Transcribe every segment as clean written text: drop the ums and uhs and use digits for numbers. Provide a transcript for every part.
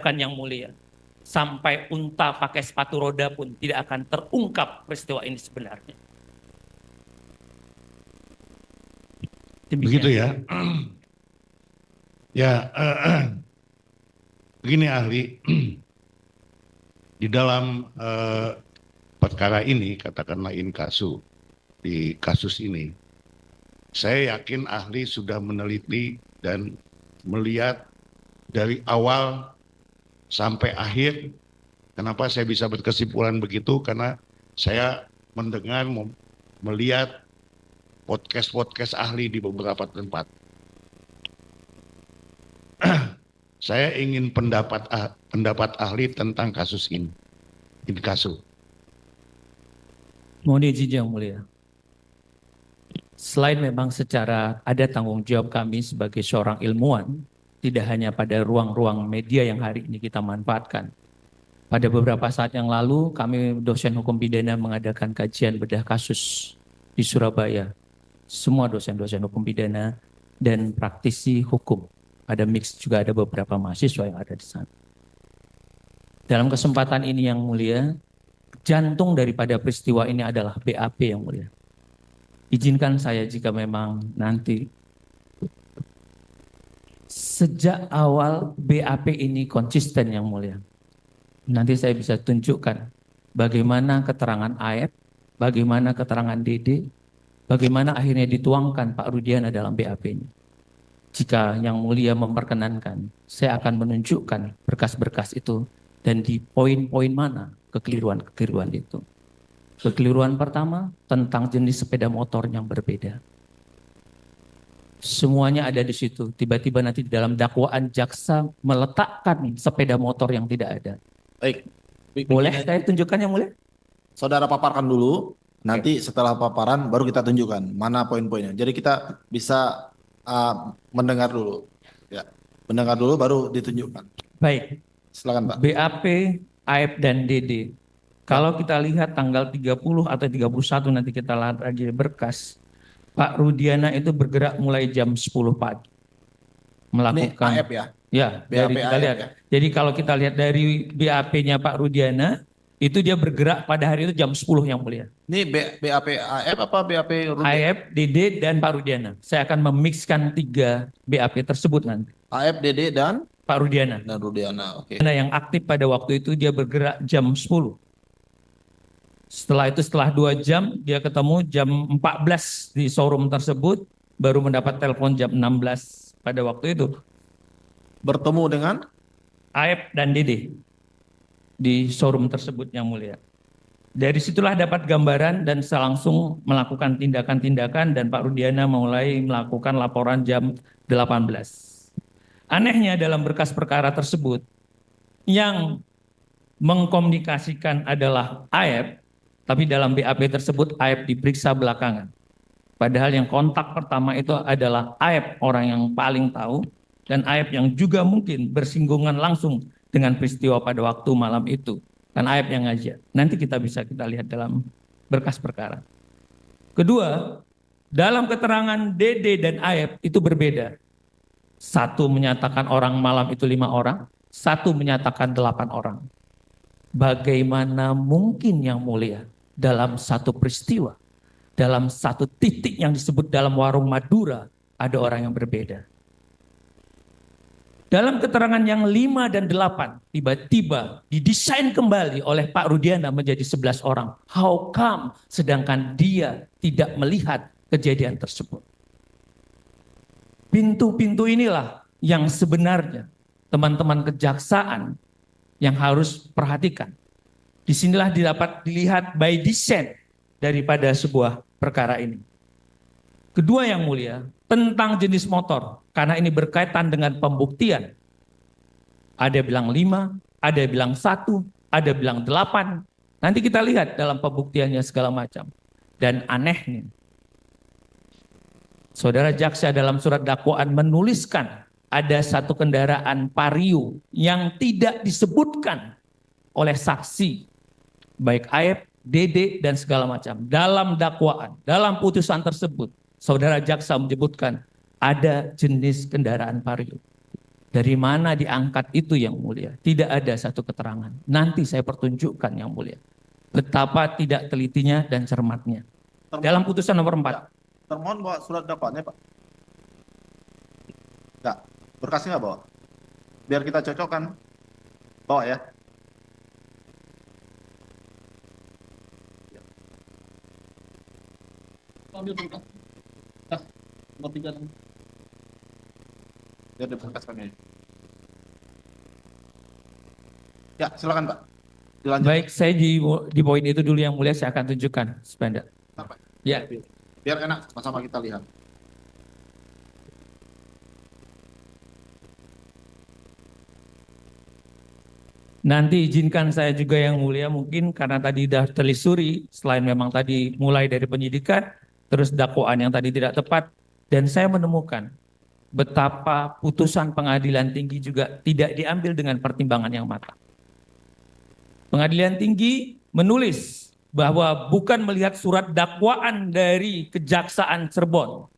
kan yang mulia. Sampai unta pakai sepatu roda pun tidak akan terungkap peristiwa ini sebenarnya. Demikian. Begitu ya. Ya, begini ahli, di dalam perkara ini, katakanlah inkasu, di kasus ini, saya yakin ahli sudah meneliti dan melihat dari awal sampai akhir. Kenapa saya bisa berkesimpulan begitu? Karena saya mendengar, melihat podcast ahli di beberapa tempat. Saya ingin pendapat ahli tentang kasus ini, inkasu. Mohon izin yang mulia. Selain memang secara ada tanggung jawab kami sebagai seorang ilmuwan, tidak hanya pada ruang-ruang media yang hari ini kita manfaatkan. Pada beberapa saat yang lalu, kami dosen hukum pidana mengadakan kajian bedah kasus di Surabaya. Semua dosen-dosen hukum pidana dan praktisi hukum. Ada mix juga, ada beberapa mahasiswa yang ada di sana. Dalam kesempatan ini yang mulia, jantung daripada peristiwa ini adalah BAP yang mulia. Izinkan saya jika memang nanti sejak awal BAP ini konsisten yang mulia. Nanti saya bisa tunjukkan bagaimana keterangan AF, bagaimana keterangan DD, bagaimana akhirnya dituangkan Pak Rudiana dalam BAP ini. Jika yang mulia memperkenankan, saya akan menunjukkan berkas-berkas itu dan di poin-poin mana kekeliruan-kekeliruan itu. Kekeliruan pertama tentang jenis sepeda motor yang berbeda. Semuanya ada di situ. Tiba-tiba nanti di dalam dakwaan jaksa meletakkan sepeda motor yang tidak ada. Baik. Boleh saya tunjukkan yang mulia? Saudara paparkan dulu, nanti setelah paparan baru kita tunjukkan mana poin-poinnya. Jadi kita bisa mendengar dulu. Ya, mendengar dulu baru ditunjukkan. Baik. Silakan Pak. BAP, AF dan DD. Kalau kita lihat tanggal 30 atau 31 nanti kita lihat lagi berkas. Pak Rudiana itu bergerak mulai jam 10 pagi. Melakukan ini AF ya? Ya, BAP dari kita AF lihat. ya? Jadi kalau kita lihat dari BAP-nya Pak Rudiana, itu dia bergerak pada hari itu jam 10 yang mulia. Ini BAP AF apa BAP Rudiana? AF, DD, dan Pak Rudiana. Saya akan memixkan 3 BAP tersebut nanti. AF, DD, dan Pak Rudiana. Dan Rudiana, oke. Nah, yang aktif pada waktu itu dia bergerak jam 10. Setelah itu setelah 2 jam dia ketemu jam 14 di showroom tersebut, baru mendapat telepon jam 16 pada waktu itu. Bertemu dengan AF dan DD di showroom tersebut yang mulia. Dari situlah dapat gambaran dan saya langsung melakukan tindakan-tindakan dan Pak Rudiana mulai melakukan laporan jam 18. Anehnya dalam berkas perkara tersebut yang mengkomunikasikan adalah AF, tapi dalam BAP tersebut AF diperiksa belakangan. Padahal yang kontak pertama itu adalah AF, orang yang paling tahu, dan AF yang juga mungkin bersinggungan langsung dengan peristiwa pada waktu malam itu. Kan AF yang ngajak. Nanti kita lihat dalam berkas perkara. Kedua, dalam keterangan DD dan AF itu berbeda. Satu menyatakan orang malam itu 5 orang, satu menyatakan 8 orang. Bagaimana mungkin yang mulia dalam satu peristiwa, dalam satu titik yang disebut dalam warung Madura, ada orang yang berbeda. Dalam keterangan yang 5 dan 8, tiba-tiba didesain kembali oleh Pak Rudiana menjadi 11 orang. How come? Sedangkan dia tidak melihat kejadian tersebut. Pintu-pintu inilah yang sebenarnya teman-teman kejaksaan yang harus perhatikan. Disinilah dapat dilihat by design daripada sebuah perkara ini. Kedua yang mulia, tentang jenis motor. Karena ini berkaitan dengan pembuktian. Ada bilang 5, ada bilang 1, ada bilang 8. Nanti kita lihat dalam pembuktiannya segala macam. Dan anehnya, saudara jaksa dalam surat dakwaan menuliskan ada satu kendaraan Vario yang tidak disebutkan oleh saksi, baik AF, DD, dan segala macam. Dalam dakwaan, dalam putusan tersebut, saudara jaksa menyebutkan ada jenis kendaraan Vario. Dari mana diangkat itu yang mulia? Tidak ada satu keterangan. Nanti saya pertunjukkan yang mulia. Betapa tidak telitinya dan cermatnya. Dalam putusan nomor 4. Termohon bawa surat dakwaannya, Pak. Enggak, berkasnya nggak bawa. Biar kita cocokkan. Bawa ya. Ambil berkas. Nomor 3. Biar diberkas kami. Ya, silakan Pak. Dilanjut. Baik, saya di poin itu dulu yang mulia saya akan tunjukkan. Sepeda. Apa? Ya. Biar enak sama-sama kita lihat. Nanti izinkan saya juga yang mulia mungkin karena tadi sudah telisuri, selain memang tadi mulai dari penyidikan, terus dakwaan yang tadi tidak tepat, dan saya menemukan betapa putusan pengadilan tinggi juga tidak diambil dengan pertimbangan yang matang. Pengadilan tinggi menulis bahwa bukan melihat surat dakwaan dari Kejaksaan Cirebon,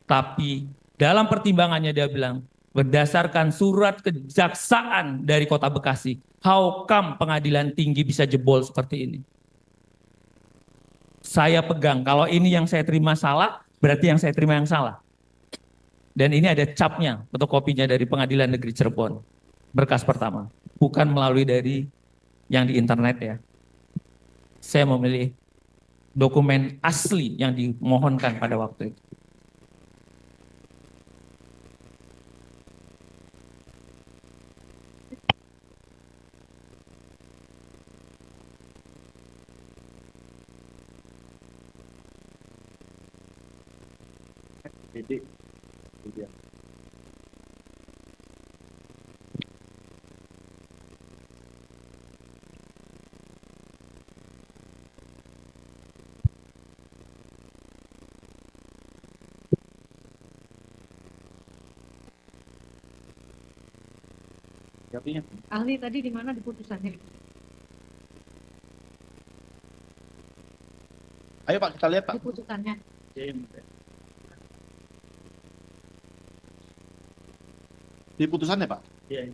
tapi dalam pertimbangannya dia bilang, berdasarkan surat kejaksaan dari Kota Bekasi, how come pengadilan tinggi bisa jebol seperti ini? Saya pegang, kalau ini yang saya terima salah, berarti yang saya terima yang salah. Dan ini ada capnya, fotokopinya dari Pengadilan Negeri Cirebon. Berkas pertama, bukan melalui dari yang di internet ya. Saya memilih dokumen asli yang dimohonkan pada waktu itu. Jadi, Ahli tadi di mana di putusannya? ayo Pak kita lihat Pak. Di putusannya. Di putusannya Pak. Iya.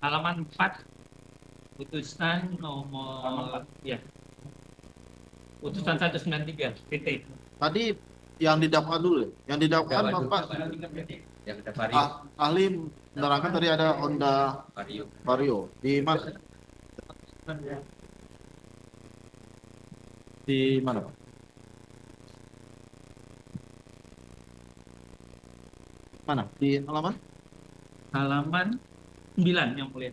Halaman 4, putusan nomor ya. Putusan 193, titik. Tadi yang didakwakan dulu ya. Yang didakwakan Bapak Yang ada Vario. ahli menerangkan tadi ada Honda Vario. Di mana? Di mana Pak? Mana? Di halaman? Halaman 9 yang mulia.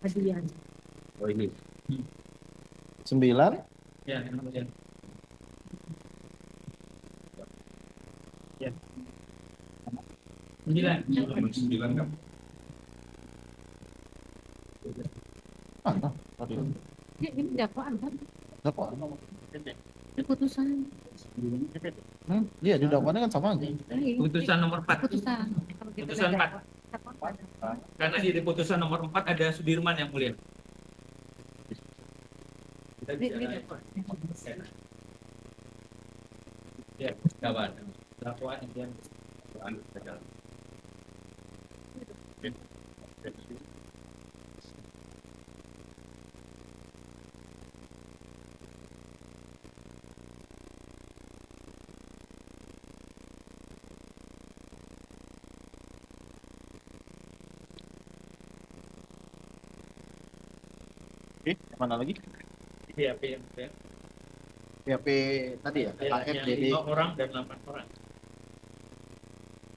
Hadiah. Oh ini. 9. Ya, yang mulia. Ya. 9. 9 kan. Mana? Tadi. Ini dakwaan kan? Dakwaan. Di putusan. Iya, di dakwaannya kan sama aja. Putusan nomor 4. Putusan. Kalau kita Putusan lihat 4. dakwaan. Karena di putusan nomor 4 ada Sudirman yang mulia. Ini dakwaan. Ya, kawan. Dakwaan yang Oke, mana lagi? BAP PHP tadi ya? AF, DD. 5 orang dan 8 orang.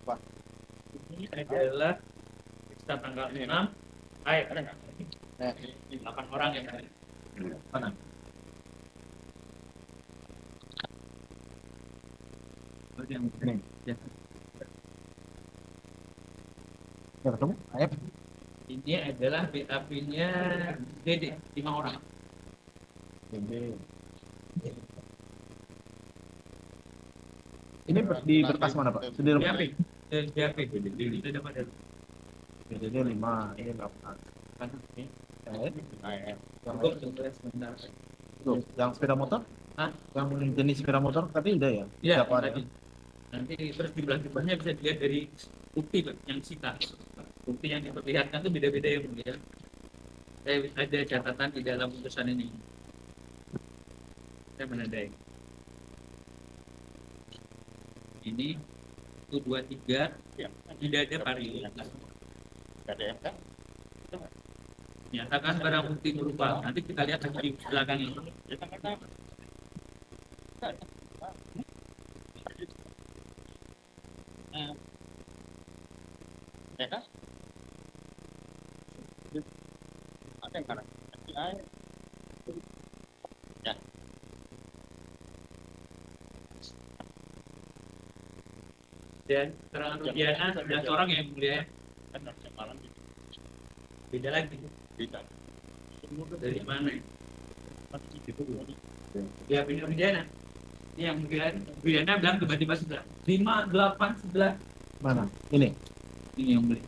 Pak. Ini adalah kita tanggal 6 AF. 8 orang yang ada. Mana? Ini. Ya. Ya, ketemu? Ayo. Ini adalah BAP-nya Dede, 5 orang. Ini di berkas mana, Pak? Sudah BAP. BAP. Itu dapat dari Jadi 5, ini berapa? kan ini. Tuh, yang sepeda motor? Hah? Yang jenis sepeda motor tadi udah ya? Ya, Berapa ada? nanti terus jumlah-jumlahnya bisa dilihat dari bukti Pak, yang disita. Bukti yang diperlihatkan itu beda-beda ya Mulia. Saya ada catatan di dalam putusan ini. Saya menandai. Ini 123 tidak ada vario. Nyatakan barang bukti berupa. Nanti kita lihat di belakang ini. Dan keterangan Rudiana 11 orang yang mulia. Beda lagi. Dari mana? Ya benar Rudiana. Ini yang mulia. Rudiana bilang tiba-tiba 11. 5, 8, 11. Mana? Ini. Ini yang mulia.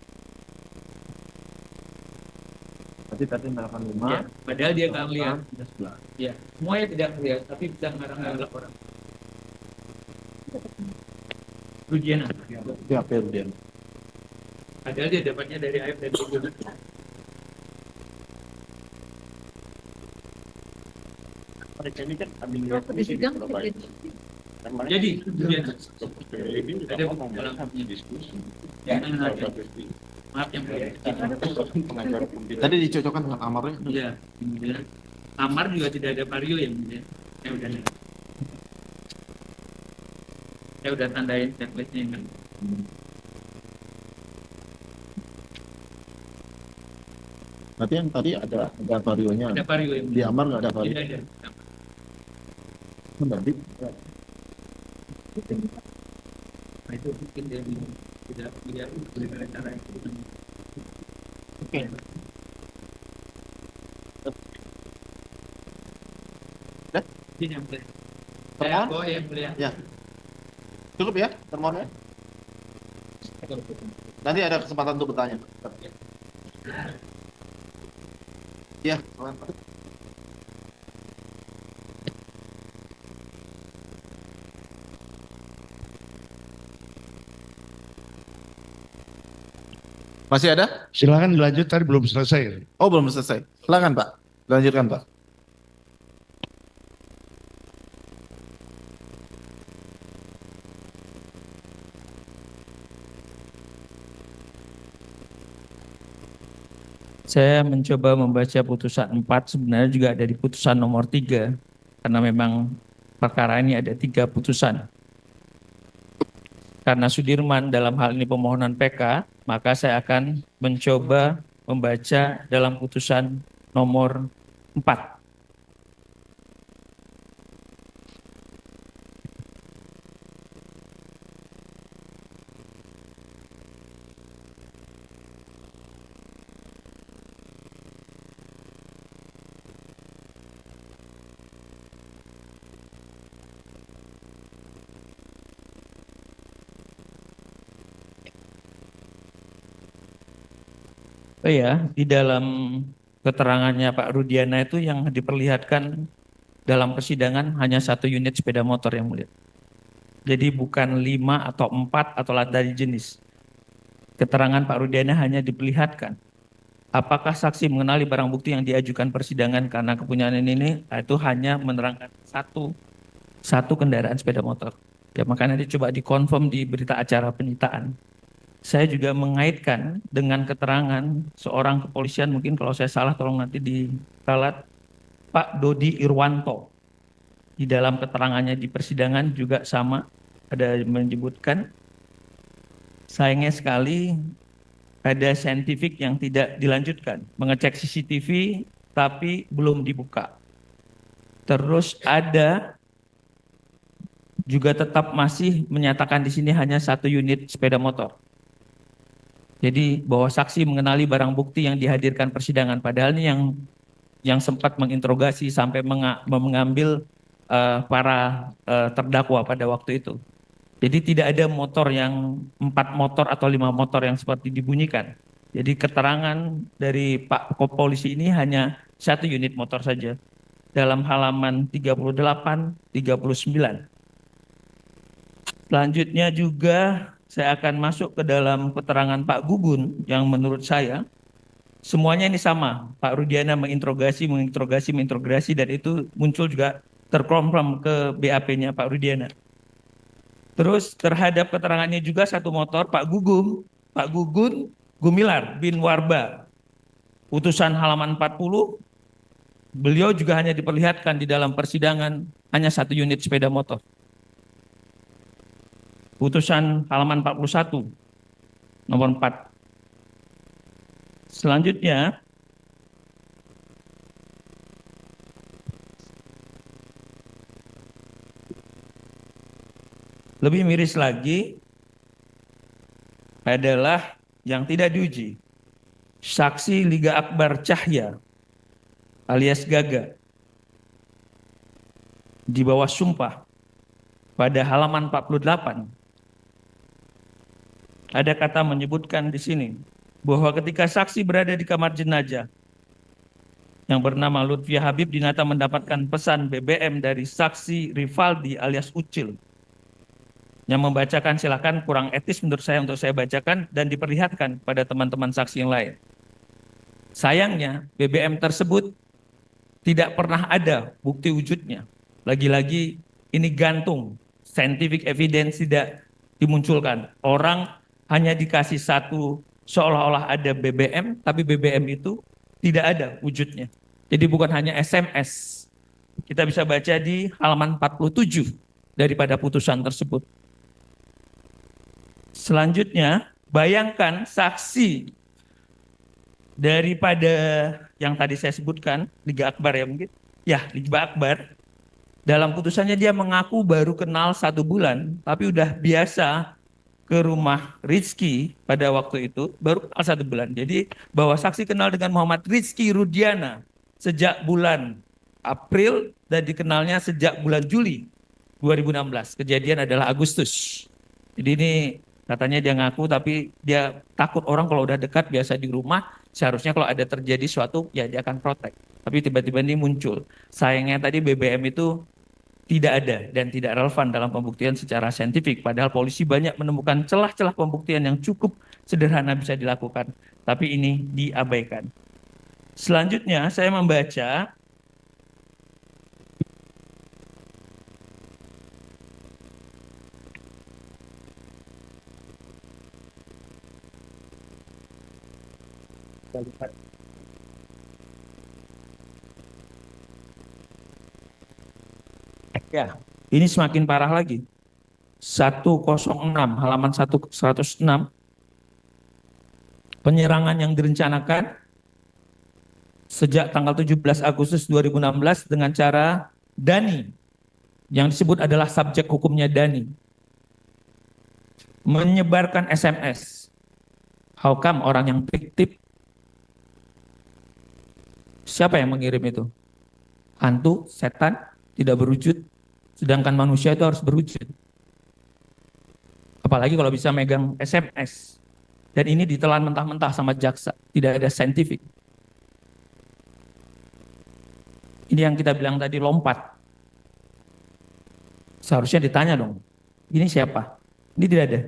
Berarti tadi 85. Ya, padahal dia nggak melihat. 11. Ya, semuanya tidak melihat, tapi bisa ngarang-ngarang orang. Rudiana. Ya, Rudian. Padahal dia dapatnya dari AF dan Rudiana. Waktu di sidang Jadi, Rudiana. Ada bukti dalam ya, ada. Maaf yang mulia. Tadi dicocokkan dengan amarnya. Iya, kemudian kamar juga tidak ada vario yang mulia. Saya udah tandain checklistnya kan. Berarti yang tadi ada varionya. Ada vario yang Di amar nggak ada vario. tidak ada. Berarti Nah, itu mungkin dia tidak melihat bagaimana cara itu. oke. Ini yang mulia. Termohon? Oh, yang mulia. Ya. Cukup ya termohonnya. Nanti ada kesempatan untuk bertanya. Ya, silakan, Pak. Masih ada? Silakan dilanjut, tadi belum selesai. Oh, belum selesai. Silakan, Pak. Lanjutkan, Pak. Saya mencoba membaca putusan 4, sebenarnya juga ada di putusan nomor 3, karena memang perkara ini ada 3 putusan. Karena Sudirman dalam hal ini pemohonan PK, maka saya akan mencoba membaca dalam putusan nomor 4. Oh ya, di dalam keterangannya Pak Rudiana itu yang diperlihatkan dalam persidangan hanya 1 unit sepeda motor yang mulia. Jadi bukan 5 atau 4 atau dari jenis. Keterangan Pak Rudiana hanya diperlihatkan. Apakah saksi mengenali barang bukti yang diajukan persidangan karena kepunyaan ini itu hanya menerangkan satu kendaraan sepeda motor. Ya makanya dicoba dikonfirm di berita acara penyitaan. Saya juga mengaitkan dengan keterangan seorang kepolisian, mungkin kalau saya salah tolong nanti diralat, Pak Dodi Irwanto. Di dalam keterangannya di persidangan juga sama, ada menyebutkan, sayangnya sekali ada saintifik yang tidak dilanjutkan, mengecek CCTV tapi belum dibuka. Terus ada juga tetap masih menyatakan di sini hanya 1 unit sepeda motor. Jadi bahwa saksi mengenali barang bukti yang dihadirkan persidangan, padahal ini yang sempat menginterogasi sampai mengambil para terdakwa pada waktu itu. Jadi tidak ada motor yang 4 motor atau 5 motor yang seperti dibunyikan. Jadi keterangan dari Pak Polisi ini hanya 1 unit motor saja. Dalam halaman 38, 39. Selanjutnya juga saya akan masuk ke dalam keterangan Pak Gugun yang menurut saya semuanya ini sama. Pak Rudiana menginterogasi, dan itu muncul juga terkonfirm ke BAP-nya Pak Rudiana. Terus terhadap keterangannya juga 1 motor Pak Gugun Gumilar bin Warba. Putusan halaman 40, beliau juga hanya diperlihatkan di dalam persidangan hanya 1 unit sepeda motor. Putusan halaman 41, nomor 4. Selanjutnya, lebih miris lagi adalah yang tidak diuji. Saksi Liga Akbar Cahya alias Gaga di bawah sumpah pada halaman 48 ada kata menyebutkan di sini bahwa ketika saksi berada di kamar jenazah yang bernama Lutfia Habib, Dinata mendapatkan pesan BBM dari saksi Rivaldi alias Ucil yang membacakan, silakan, kurang etis menurut saya untuk saya bacakan dan diperlihatkan pada teman-teman saksi yang lain. Sayangnya BBM tersebut tidak pernah ada bukti wujudnya. Lagi-lagi ini gantung, scientific evidence tidak dimunculkan. Orang hanya dikasih 1 seolah-olah ada BBM, tapi BBM itu tidak ada wujudnya. Jadi bukan hanya SMS. Kita bisa baca di halaman 47 daripada putusan tersebut. Selanjutnya, bayangkan saksi daripada yang tadi saya sebutkan, Liga Akbar ya mungkin. Ya, Liga Akbar. Dalam putusannya dia mengaku baru kenal 1 bulan, tapi udah biasa ke rumah Rizky pada waktu itu, baru kenal 1 bulan. Jadi bahwa saksi kenal dengan Muhammad Rizky Rudiana sejak bulan April dan dikenalnya sejak bulan Juli 2016. Kejadian adalah Agustus. Jadi ini katanya dia ngaku tapi dia takut orang kalau udah dekat biasa di rumah, seharusnya kalau ada terjadi suatu ya dia akan protek. Tapi tiba-tiba ini muncul. Sayangnya tadi BBM itu tidak ada dan tidak relevan dalam pembuktian secara saintifik. Padahal polisi banyak menemukan celah-celah pembuktian yang cukup sederhana bisa dilakukan. Tapi ini diabaikan. Selanjutnya saya membaca ya, ini semakin parah lagi. 106 halaman 106. Penyerangan yang direncanakan sejak tanggal 17 Agustus 2016 dengan cara Dani, yang disebut adalah subjek hukumnya Dani, menyebarkan SMS. How come orang yang fiktif? Siapa yang mengirim itu? Hantu, setan, tidak berwujud, sedangkan manusia itu harus berwujud. Apalagi kalau bisa megang SMS. Dan ini ditelan mentah-mentah sama jaksa, tidak ada saintifik. Ini yang kita bilang tadi lompat. Seharusnya ditanya dong, ini siapa? Ini tidak ada.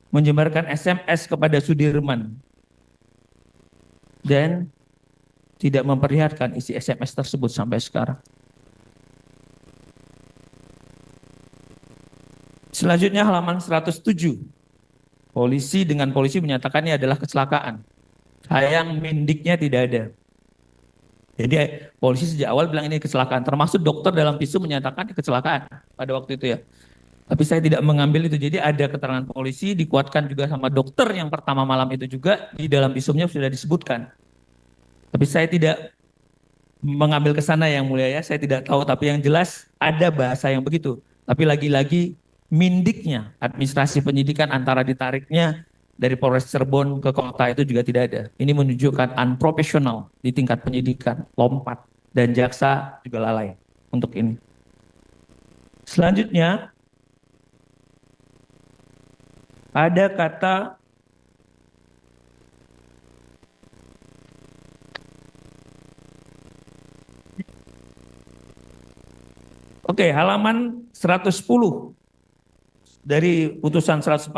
Menyebarkan SMS kepada Sudirman. Dan tidak memperlihatkan isi SMS tersebut sampai sekarang. Selanjutnya halaman 107. Polisi menyatakan ini adalah kecelakaan. Sayang mendiknya tidak ada. Jadi polisi sejak awal bilang ini kecelakaan. Termasuk dokter dalam visum menyatakan ini kecelakaan pada waktu itu ya. Tapi saya tidak mengambil itu. Jadi ada keterangan polisi, dikuatkan juga sama dokter yang pertama malam itu juga, di dalam visumnya sudah disebutkan. Tapi saya tidak mengambil ke sana yang mulia ya, saya tidak tahu. Tapi yang jelas ada bahasa yang begitu. Tapi lagi-lagi mindiknya, administrasi penyidikan antara ditariknya dari Polres Cirebon ke kota itu juga tidak ada. Ini menunjukkan unprofesional di tingkat penyidikan, lompat. Dan jaksa juga lalai untuk ini. Selanjutnya, ada kata halaman 110 dari putusan 144.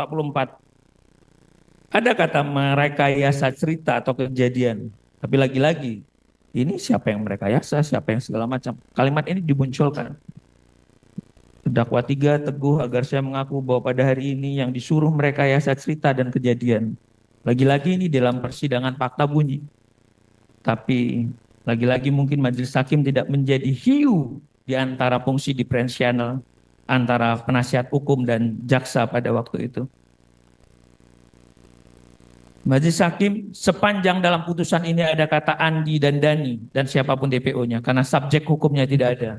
Ada kata merekayasa cerita atau kejadian. Tapi lagi-lagi, ini siapa yang merekayasa, siapa yang segala macam. Kalimat ini dimunculkan. Terdakwa 3 teguh agar saya mengaku bahwa pada hari ini yang disuruh merekayasa cerita dan kejadian. Lagi-lagi ini dalam persidangan fakta bunyi. Tapi lagi-lagi mungkin majelis hakim tidak menjadi hiu di antara fungsi diferensial antara penasihat hukum dan jaksa pada waktu itu. Majelis hakim sepanjang dalam putusan ini ada kata Andi dan Dani dan siapapun DPO-nya karena subjek hukumnya tidak ada.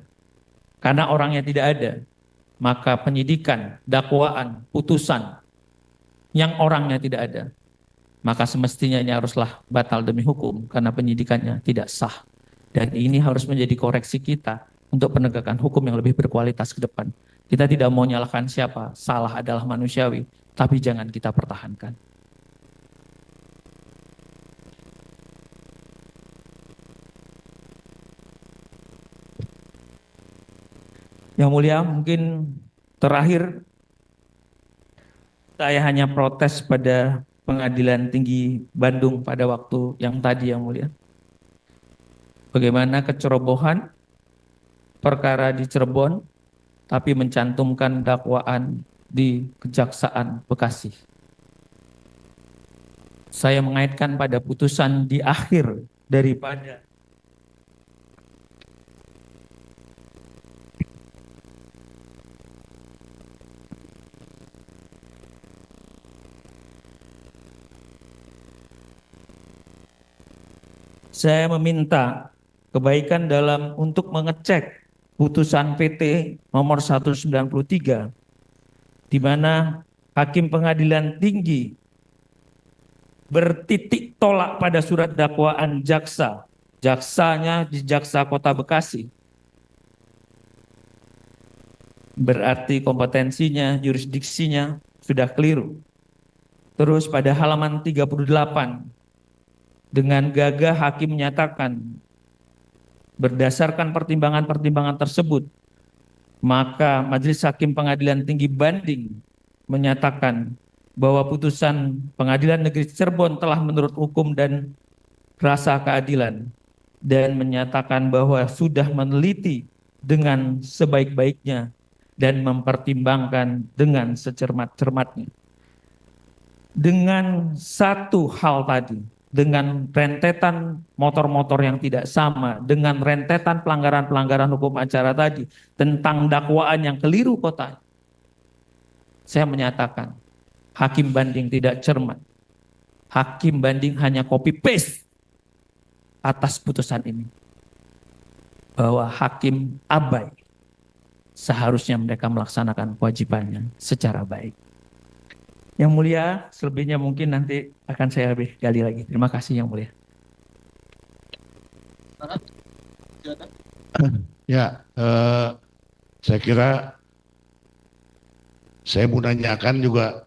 Karena orangnya tidak ada. Maka penyidikan, dakwaan, putusan yang orangnya tidak ada, maka semestinya ini haruslah batal demi hukum karena penyidikannya tidak sah. Dan ini harus menjadi koreksi kita untuk penegakan hukum yang lebih berkualitas ke depan. Kita tidak mau nyalahkan siapa, salah adalah manusiawi, tapi jangan kita pertahankan. Yang mulia, mungkin terakhir saya hanya protes pada Pengadilan Tinggi Bandung pada waktu yang tadi yang mulia. Bagaimana kecerobohan perkara di Cirebon tapi mencantumkan dakwaan di Kejaksaan Bekasi. Saya mengaitkan pada putusan di akhir daripada saya meminta kebaikan dalam untuk mengecek putusan PT nomor 193 di mana Hakim Pengadilan Tinggi bertitik tolak pada surat dakwaan jaksa. Jaksanya di Jaksa Kota Bekasi. Berarti kompetensinya, jurisdiksinya sudah keliru. Terus pada halaman 38 dengan gagah hakim menyatakan berdasarkan pertimbangan-pertimbangan tersebut, maka Majelis Hakim Pengadilan Tinggi Banding menyatakan bahwa putusan Pengadilan Negeri Cirebon telah menurut hukum dan rasa keadilan dan menyatakan bahwa sudah meneliti dengan sebaik-baiknya dan mempertimbangkan dengan secermat-cermatnya. Dengan satu hal tadi, dengan rentetan motor-motor yang tidak sama, dengan rentetan pelanggaran-pelanggaran hukum acara tadi, tentang dakwaan yang keliru kota, saya menyatakan, hakim banding tidak cermat. Hakim banding hanya copy-paste atas putusan ini. Bahwa hakim abai, seharusnya mereka melaksanakan kewajibannya secara baik. Yang mulia, selebihnya mungkin nanti akan saya lebih gali lagi. Terima kasih yang mulia. Ya, saya kira saya mau nanyakan juga